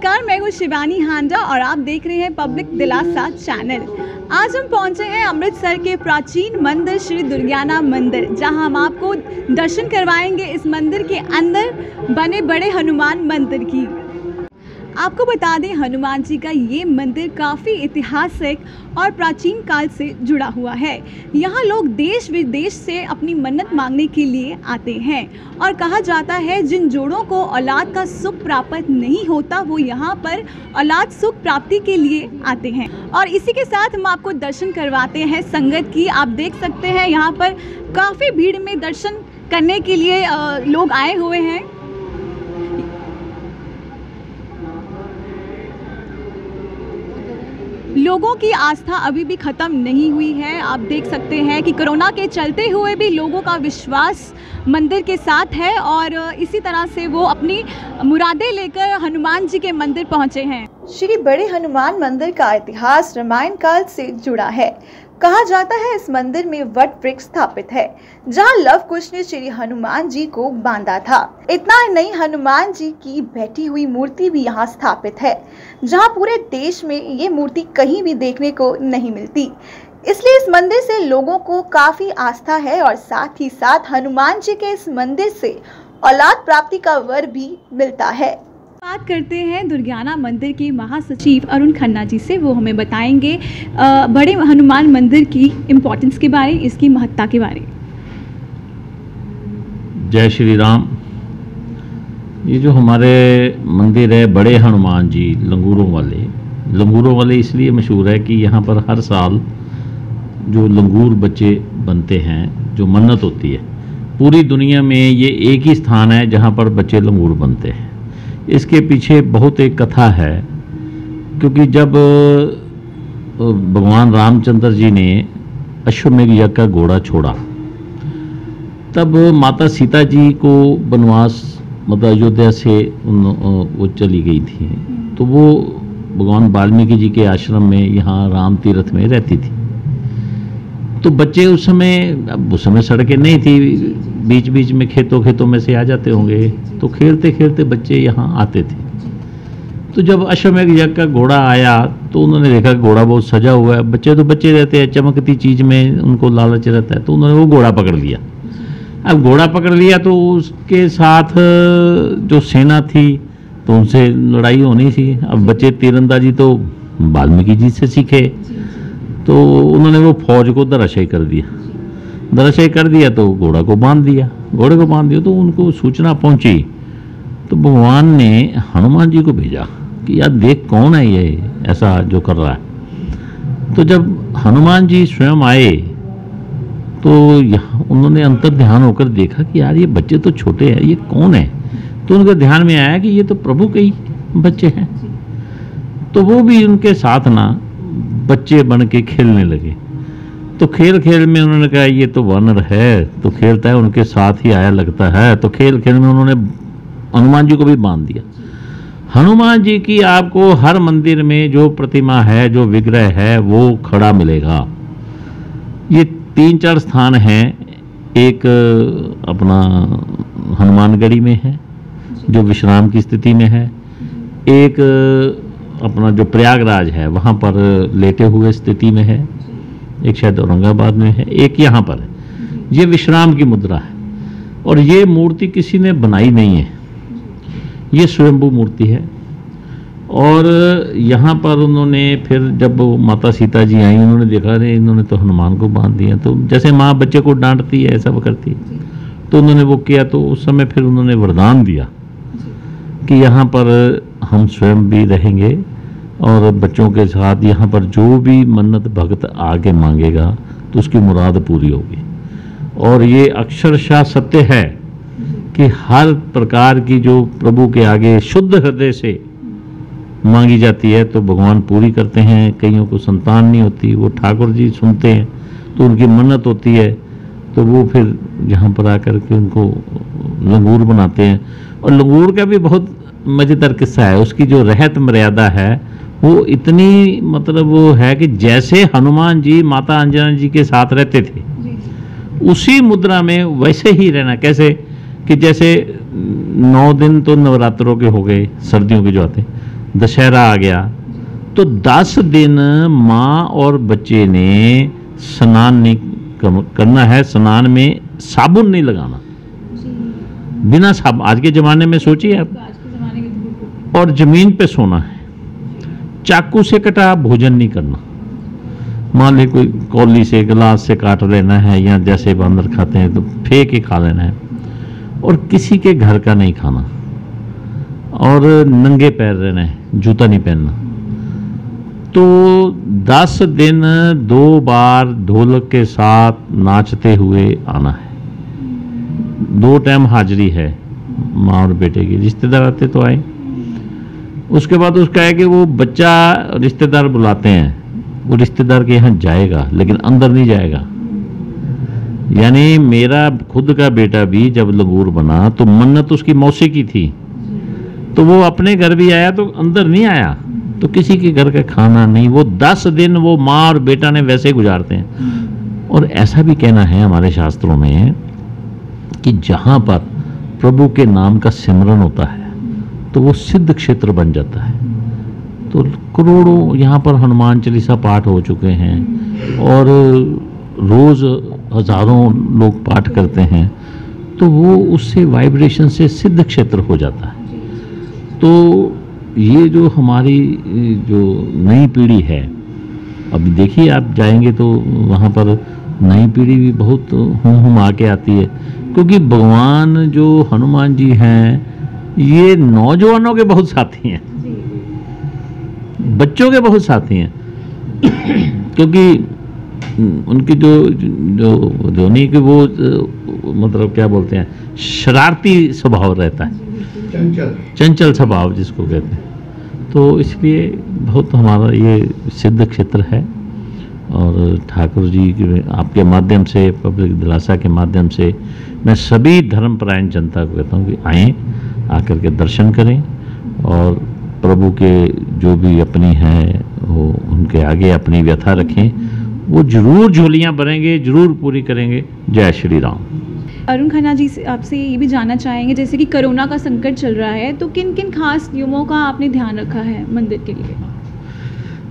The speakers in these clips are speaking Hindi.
नमस्कार, मैं हूँ शिवानी हांडा और आप देख रहे हैं पब्लिक दिलासा चैनल। आज हम पहुँचे हैं अमृतसर के प्राचीन मंदिर श्री दुर्गियाना मंदिर, जहां हम आपको दर्शन करवाएंगे इस मंदिर के अंदर बने बड़े हनुमान मंदिर की। आपको बता दें, हनुमान जी का ये मंदिर काफ़ी ऐतिहासिक और प्राचीन काल से जुड़ा हुआ है। यहाँ लोग देश विदेश से अपनी मन्नत मांगने के लिए आते हैं और कहा जाता है जिन जोड़ों को औलाद का सुख प्राप्त नहीं होता वो यहाँ पर औलाद सुख प्राप्ति के लिए आते हैं। और इसी के साथ हम आपको दर्शन करवाते हैं संगत की। आप देख सकते हैं यहाँ पर काफ़ी भीड़ में दर्शन करने के लिए लोग आए हुए हैं। लोगों की आस्था अभी भी ख़त्म नहीं हुई है। आप देख सकते हैं कि कोरोना के चलते हुए भी लोगों का विश्वास मंदिर के साथ है और इसी तरह से वो अपनी मुरादें लेकर हनुमान जी के मंदिर पहुंचे हैं। श्री बड़े हनुमान मंदिर का इतिहास रामायण काल से जुड़ा है। कहा जाता है इस मंदिर में वट वृक्ष स्थापित है, जहां लव कुश ने श्री हनुमान जी को बांधा था। इतना ही नहीं, हनुमान जी की बैठी हुई मूर्ति भी यहां स्थापित है, जहां पूरे देश में ये मूर्ति कहीं भी देखने को नहीं मिलती। इसलिए इस मंदिर से लोगों को काफी आस्था है और साथ ही साथ हनुमान जी के इस मंदिर से औलाद प्राप्ति का वर भी मिलता है। बात करते हैं दुर्गियाना मंदिर के महासचिव अरुण खन्ना जी से। वो हमें बताएंगे बड़े हनुमान मंदिर की इम्पोर्टेंस के बारे, इसकी महत्ता के बारे। जय श्री राम। ये जो हमारे मंदिर है बड़े हनुमान जी लंगूरों वाले इसलिए मशहूर है कि यहाँ पर हर साल जो लंगूर बच्चे बनते हैं, जो मन्नत होती है, पूरी दुनिया में ये एक ही स्थान है जहाँ पर बच्चे लंगूर बनते हैं। इसके पीछे बहुत एक कथा है, क्योंकि जब भगवान रामचंद्र जी ने अश्वमेध यज्ञ का घोड़ा छोड़ा, तब माता सीता जी को वनवास मतलब अयोध्या से वो चली गई थी, तो वो भगवान वाल्मीकि जी के आश्रम में यहाँ राम तीर्थ में रहती थी। तो बच्चे उस समय सड़कें नहीं थी, बीच बीच में खेतों में से आ जाते होंगे, तो खेलते खेलते बच्चे यहाँ आते थे। तो जब अश्वमेध यज्ञ का घोड़ा आया तो उन्होंने देखा घोड़ा बहुत सजा हुआ है, बच्चे तो बच्चे रहते हैं, चमकती चीज़ में उनको लालच रहता है, तो उन्होंने वो घोड़ा पकड़ लिया। अब घोड़ा पकड़ लिया तो उसके साथ जो सेना थी तो उनसे लड़ाई होनी थी। अब बच्चे तीरंदाजी तो वाल्मीकि जी से सीखे, तो उन्होंने वो फौज को धराशायी कर दिया तो घोड़े को बांध दिया तो उनको सूचना पहुंची, तो भगवान ने हनुमान जी को भेजा कि यार देख कौन है ये ऐसा जो कर रहा है। तो जब हनुमान जी स्वयं आए तो उन्होंने अंतर ध्यान होकर देखा कि यार ये बच्चे तो छोटे हैं, ये कौन है। तो उनके ध्यान में आया कि ये तो प्रभु के ही बच्चे हैं। तो वो भी उनके साथ ना बच्चे बन के खेलने लगे। तो खेल में उन्होंने कहा ये तो वानर है, तो खेलता है उनके साथ ही आया लगता है। तो खेल में उन्होंने हनुमान जी को भी बांध दिया। हनुमान जी की आपको हर मंदिर में जो प्रतिमा है, जो विग्रह है, वो खड़ा मिलेगा। ये 3-4 स्थान हैं। एक अपना हनुमानगढ़ी में है जो विश्राम की स्थिति में है, एक अपना जो प्रयागराज है वहाँ पर लेटे हुए स्थिति में है, एक शायद औरंगाबाद में है, एक यहाँ पर है। ये विश्राम की मुद्रा है और ये मूर्ति किसी ने बनाई नहीं है, ये स्वयंभू मूर्ति है। और यहाँ पर उन्होंने फिर जब माता सीता जी आई, उन्होंने देखा रे इन्होंने तो हनुमान को बांध दिया। तो जैसे माँ बच्चे को डांटती है ऐसा वो करती है, तो उन्होंने वो किया। तो उस समय फिर उन्होंने वरदान दिया कि यहाँ पर हम स्वयं भी रहेंगे और बच्चों के साथ यहाँ पर जो भी मन्नत भक्त आगे मांगेगा तो उसकी मुराद पूरी होगी। और ये अक्षरशः सत्य है कि हर प्रकार की जो प्रभु के आगे शुद्ध हृदय से मांगी जाती है तो भगवान पूरी करते हैं। कईयों को संतान नहीं होती, वो ठाकुर जी सुनते हैं तो उनकी मन्नत होती है, तो वो फिर यहाँ पर आकर के उनको लंगूर बनाते हैं। और लंगूर का भी बहुत मज़ेदार किस्सा है। उसकी जो रहत मर्यादा है वो इतनी मतलब वो है कि जैसे हनुमान जी माता अंजना जी के साथ रहते थे उसी मुद्रा में वैसे ही रहना। कैसे कि जैसे 9 दिन तो नवरात्रों के हो गए, सर्दियों के जो आते, दशहरा आ गया, तो 10 दिन माँ और बच्चे ने स्नान नहीं करना है, स्नान में साबुन नहीं लगाना, बिना साबुन। आज के ज़माने में सोचिए आप, और ज़मीन पे सोना है, चाकू से कटा भोजन नहीं करना, मान ली कोई कौली से गिलास से काट लेना है, या जैसे बंदर खाते हैं तो फेंक के खा लेना है, और किसी के घर का नहीं खाना, और नंगे पैर रहना है, जूता नहीं पहनना। तो 10 दिन 2 बार ढोलक के साथ नाचते हुए आना है, 2 टाइम हाजिरी है माँ और बेटे की। रिश्तेदार आते तो आए, उसके बाद उसका है कि वो बच्चा रिश्तेदार बुलाते हैं, वो रिश्तेदार के यहाँ जाएगा लेकिन अंदर नहीं जाएगा। यानी मेरा खुद का बेटा भी जब लंगूर बना तो मन्नत उसकी मौसी की थी, तो वो अपने घर भी आया तो अंदर नहीं आया, तो किसी के घर का खाना नहीं। वो 10 दिन वो माँ और बेटा ने वैसे गुजारते हैं। और ऐसा भी कहना है हमारे शास्त्रों में कि जहाँ पर प्रभु के नाम का सिमरन होता है तो वो सिद्ध क्षेत्र बन जाता है। तो करोड़ों यहाँ पर हनुमान चालीसा पाठ हो चुके हैं, और रोज़ हजारों लोग पाठ करते हैं, तो वो उससे वाइब्रेशन से सिद्ध क्षेत्र हो जाता है। तो ये जो हमारी जो नई पीढ़ी है, अभी देखिए आप जाएंगे तो वहाँ पर नई पीढ़ी भी बहुत हुम आके आती है, क्योंकि भगवान जो हनुमान जी हैं ये नौजवानों के बहुत साथी हैं, बच्चों के बहुत साथी हैं। क्योंकि उनकी जो नहीं कि वो मतलब क्या बोलते हैं, शरारती स्वभाव रहता है, चंचल स्वभाव जिसको कहते हैं। तो इसलिए बहुत हमारा ये सिद्ध क्षेत्र है, और ठाकुर जी के आपके माध्यम से, पब्लिक दिलासा के माध्यम से मैं सभी धर्मपरायण जनता को कहता हूँ कि आएँ, आकर के दर्शन करें, और प्रभु के जो भी अपनी है वो उनके आगे अपनी व्यथा रखें, वो जरूर झोलियाँ भरेंगे, जरूर पूरी करेंगे। जय श्री राम। अरुण खन्ना जी से आपसे ये भी जानना चाहेंगे, जैसे कि कोरोना का संकट चल रहा है, तो किन किन खास नियमों का आपने ध्यान रखा है मंदिर के लिए?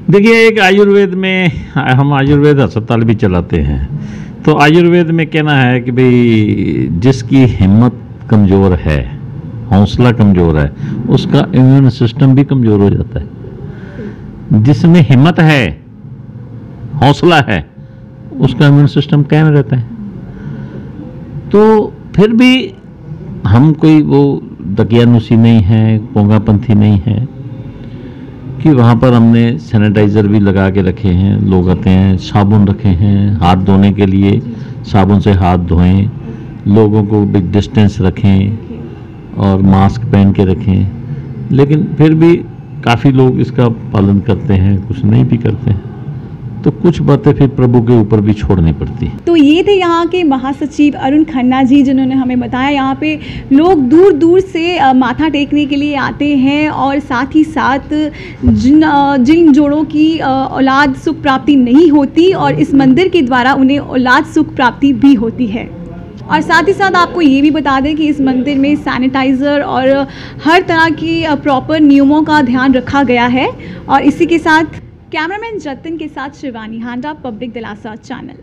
देखिए, एक आयुर्वेद में, हम आयुर्वेद अस्पताल भी चलाते हैं, तो आयुर्वेद में कहना है कि भाई जिसकी हिम्मत कमज़ोर है, हौसला कमज़ोर है, उसका इम्यून सिस्टम भी कमज़ोर हो जाता है। जिसमें हिम्मत है, हौसला है, उसका इम्यून सिस्टम कायम रहता है। तो फिर भी हम कोई वो दकियानुसी नहीं है, पोंगापंथी नहीं है, कि वहाँ पर हमने सैनिटाइज़र भी लगा के रखे हैं, लोग आते हैं, साबुन रखे हैं, हाथ धोने के लिए साबुन से हाथ धोएं, लोगों को भी डिस्टेंस रखें और मास्क पहन के रखें। लेकिन फिर भी काफ़ी लोग इसका पालन करते हैं, कुछ नहीं भी करते हैं, तो कुछ बातें फिर प्रभु के ऊपर भी छोड़नी पड़ती है। तो ये थे यहाँ के महासचिव अरुण खन्ना जी, जिन्होंने हमें बताया यहाँ पे लोग दूर दूर से माथा टेकने के लिए आते हैं, और साथ ही साथ जिन जोड़ों की औलाद सुख प्राप्ति नहीं होती, और इस मंदिर के द्वारा उन्हें औलाद सुख प्राप्ति भी होती है। और साथ ही साथ आपको ये भी बता दें कि इस मंदिर में सैनिटाइज़र और हर तरह की प्रॉपर नियमों का ध्यान रखा गया है। और इसी के साथ कैमरामैन जतिन के साथ शिवानी हांडा, पब्लिक दिलासा चैनल।